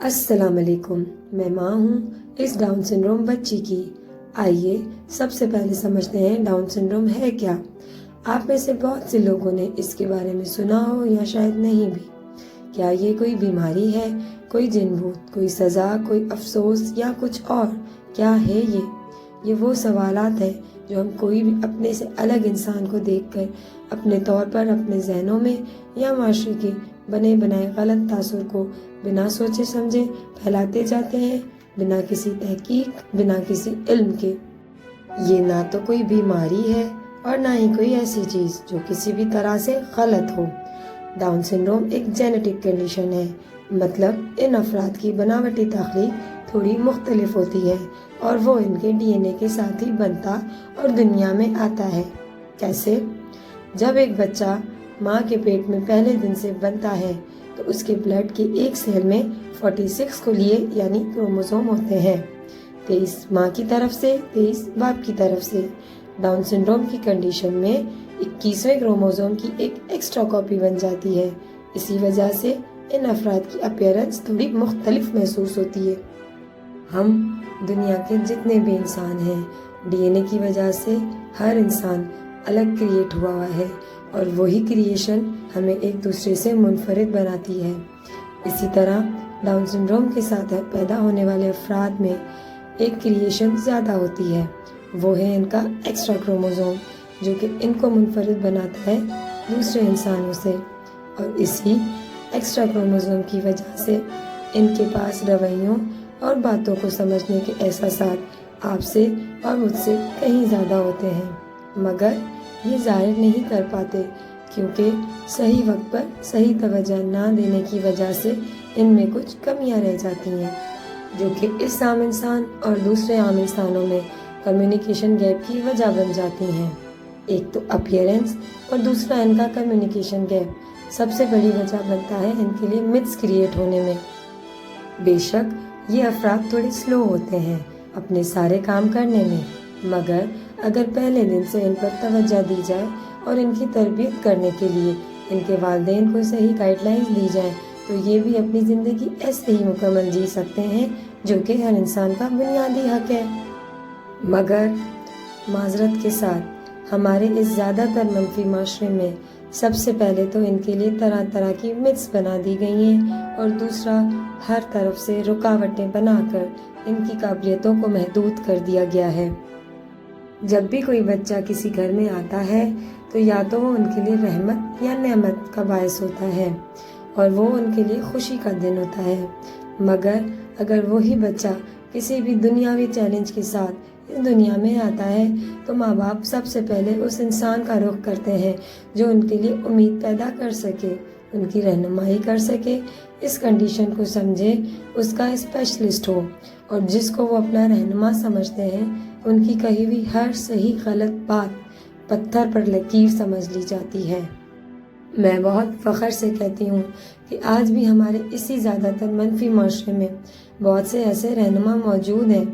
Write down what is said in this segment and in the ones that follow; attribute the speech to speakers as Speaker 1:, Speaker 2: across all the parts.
Speaker 1: السلام علیکم، میں ماں ہوں اس ڈاؤن سنڈروم بچی کی۔ آئیے سب سے پہلے سمجھتے ہیں ڈاؤن سنڈروم ہے کیا۔ آپ میں سے بہت سے لوگوں نے اس کے بارے میں سنا ہو یا شاید نہیں بھی۔ کیا یہ کوئی بیماری ہے، کوئی جن بھوت، کوئی سزا، کوئی افسوس یا کچھ اور؟ کیا ہے یہ وہ سوالات ہیں جو ہم کوئی بھی اپنے سے الگ انسان کو دیکھ کر اپنے طور پر اپنے ذہنوں میں یا معاشرے کے بنے بنائے غلط تاثر کو بنا سوچے سمجھے پھیلاتے جاتے ہیں، بنا کسی تحقیق، بنا کسی علم کے۔ یہ نہ تو کوئی بیماری ہے اور نہ ہی کوئی ایسی چیز جو کسی بھی طرح سے غلط ہو۔ ڈاؤن سنڈروم ایک جینیٹک کنڈیشن ہے، مطلب ان افراد کی بناوٹی تخلیق تھوڑی مختلف ہوتی ہے اور وہ ان کے ڈی این اے کے ساتھ ہی بنتا اور دنیا میں آتا ہے۔ کیسے؟ جب ایک بچہ ماں کے پیٹ میں پہلے دن سے بنتا ہے تو اس کے بلڈ کے ایک سیل میں 46 خلیے یعنی کروموسوم ہوتے ہیں، 23 ماں کی طرف سے، 23 باپ کی طرف سے۔ ڈاؤن سنڈروم کی کنڈیشن میں 21ویں کروموسوم کی ایک ایکسٹرا کاپی بن جاتی ہے، اسی وجہ سے ان افراد کی اپیرنس تھوڑی مختلف محسوس ہوتی ہے۔ ہم دنیا کے جتنے بھی انسان ہیں، ڈی این اے کی وجہ سے ہر انسان الگ کریٹ ہوا ہے اور وہی کریشن ہمیں ایک دوسرے سے منفرد بناتی ہے۔ اسی طرح ڈاؤن سنڈروم کے ساتھ پیدا ہونے والے افراد میں ایک کریشن زیادہ ہوتی ہے، وہ ہے ان کا ایکسٹرا کروموسوم، جو کہ ان کو منفرد بناتا ہے دوسرے انسانوں سے، اور اسی ایکسٹرا کروموسوم کی وجہ سے ان کے پاس رویوں اور باتوں کو سمجھنے کے احساسات آپ سے اور مجھ سے کہیں زیادہ ہوتے ہیں، مگر یہ ظاہر نہیں کر پاتے کیونکہ صحیح وقت پر صحیح توجہ نہ دینے کی وجہ سے ان میں کچھ کمیاں رہ جاتی ہیں، جو کہ اس عام انسان اور دوسرے عام انسانوں میں کمیونیکیشن گیپ کی وجہ بن جاتی ہیں۔ ایک تو اپیرنس اور دوسرا ان کا کمیونیکیشن گیپ سب سے بڑی وجہ بنتا ہے ان کے لیے متس کریٹ ہونے میں۔ بے شک یہ افراد تھوڑے سلو ہوتے ہیں اپنے سارے کام کرنے میں، مگر اگر پہلے دن سے ان پر توجہ دی جائے اور ان کی تربیت کرنے کے لیے ان کے والدین کو صحیح گائیڈ لائنز دی جائیں تو یہ بھی اپنی زندگی ایسے ہی مکمل جی سکتے ہیں، جو کہ ہر انسان کا بنیادی حق ہے۔ مگر معذرت کے ساتھ ہمارے اس زیادہ تر منفی معاشرے میں سب سے پہلے تو ان کے لیے طرح طرح کی متس بنا دی گئی ہیں اور دوسرا ہر طرف سے رکاوٹیں بنا کر ان کی قابلیتوں کو محدود کر دیا گیا ہے۔ جب بھی کوئی بچہ کسی گھر میں آتا ہے تو یا تو وہ ان کے لیے رحمت یا نعمت کا باعث ہوتا ہے اور وہ ان کے لیے خوشی کا دن ہوتا ہے، مگر اگر وہی بچہ کسی بھی دنیاوی چیلنج کے ساتھ اس دنیا میں آتا ہے تو ماں باپ سب سے پہلے اس انسان کا رخ کرتے ہیں جو ان کے لیے امید پیدا کر سکے، ان کی رہنمائی کر سکے، اس کنڈیشن کو سمجھے، اس کا اسپیشلسٹ ہو، اور جس کو وہ اپنا رہنما سمجھتے ہیں ان کی کہی ہوئی ہر صحیح غلط بات پتھر پر لکیر سمجھ لی جاتی ہے۔ میں بہت فخر سے کہتی ہوں کہ آج بھی ہمارے اسی زیادہ تر منفی معاشرے میں بہت سے ایسے رہنما موجود ہیں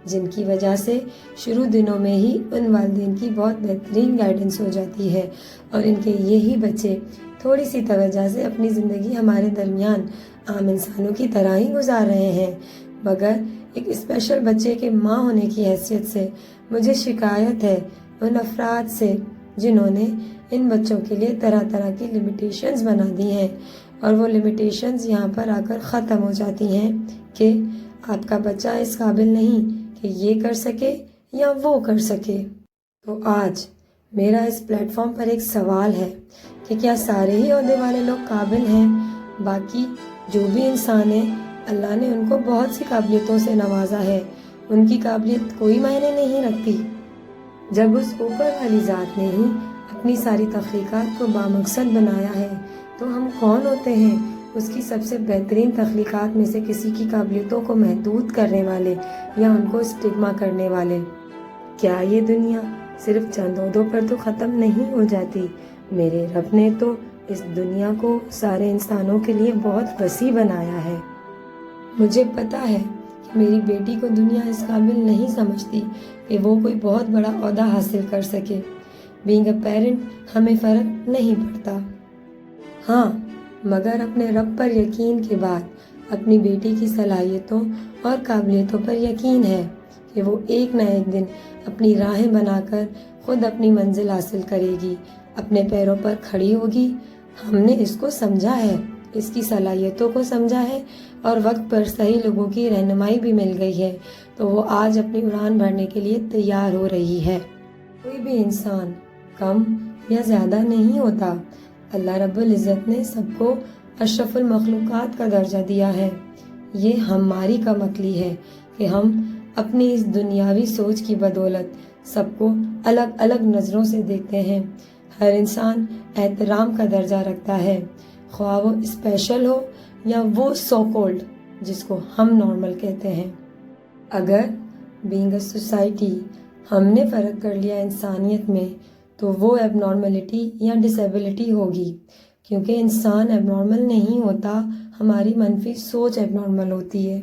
Speaker 1: جن کی وجہ سے شروع دنوں میں ہی ان والدین کی بہت بہترین گائیڈنس ہو جاتی ہے اور ان کے یہی بچے تھوڑی سی توجہ سے اپنی زندگی ہمارے درمیان عام انسانوں کی طرح ہی گزار رہے ہیں۔ مگر ایک اسپیشل بچے کے ماں ہونے کی حیثیت سے مجھے شکایت ہے ان افراد سے جنہوں نے ان بچوں کے لیے طرح طرح کی لمیٹیشنز بنا دی ہیں، اور وہ لمیٹیشنز یہاں پر آ کر ختم ہو جاتی ہیں کہ آپ کا بچہ اس قابل نہیں کہ یہ کر سکے یا وہ کر سکے۔ تو آج میرا اس پلیٹ فارم پر ایک سوال ہے کہ کیا سارے ہی عہدے والے لوگ قابل ہیں؟ باقی جو بھی انسان ہیں اللہ نے ان کو بہت سی قابلیتوں سے نوازا ہے، ان کی قابلیت کوئی معنی نہیں رکھتی۔ جب اس اوپر والی ذات نے ہی اپنی ساری تخلیقات کو بامقصد بنایا ہے تو ہم کون ہوتے ہیں اس کی سب سے بہترین تخلیقات میں سے کسی کی قابلیتوں کو محدود کرنے والے یا ان کو اسٹگما کرنے والے؟ کیا یہ دنیا صرف چند عہدوں پر تو ختم نہیں ہو جاتی؟ میرے رب نے تو اس دنیا کو سارے انسانوں کے لیے بہت وسیع بنایا ہے۔ مجھے پتا ہے کہ میری بیٹی کو دنیا اس قابل نہیں سمجھتی کہ وہ کوئی بہت بڑا عہدہ حاصل کر سکے۔ بینگ اے پیرنٹ ہمیں فرق نہیں پڑتا، ہاں، مگر اپنے رب پر یقین کے بعد اپنی بیٹی کی صلاحیتوں اور قابلیتوں پر یقین ہے کہ وہ ایک نہ ایک دن اپنی راہیں بنا کر خود اپنی منزل حاصل کرے گی، اپنے پیروں پر کھڑی ہوگی۔ ہم نے اس کو سمجھا ہے، اس کی صلاحیتوں کو سمجھا ہے اور وقت پر صحیح لوگوں کی رہنمائی بھی مل گئی ہے، تو وہ آج اپنی اڑان بھرنے کے لیے تیار ہو رہی ہے۔ کوئی بھی انسان کم یا زیادہ نہیں ہوتا۔ اللہ رب العزت نے سب کو اشرف المخلوقات کا درجہ دیا ہے۔ یہ ہماری کم عقلی ہے کہ ہم اپنی اس دنیاوی سوچ کی بدولت سب کو الگ الگ نظروں سے دیکھتے ہیں۔ ہر انسان احترام کا درجہ رکھتا ہے، خواہ وہ اسپیشل ہو یا وہ سو کولڈ جس کو ہم نارمل کہتے ہیں۔ اگر بینگ اے سوسائٹی ہم نے فرق کر لیا انسانیت میں، تو وہ ایب نارملٹی یا ڈسیبلٹی ہوگی، کیونکہ انسان ایب نارمل نہیں ہوتا، ہماری منفی سوچ ایب نارمل ہوتی ہے۔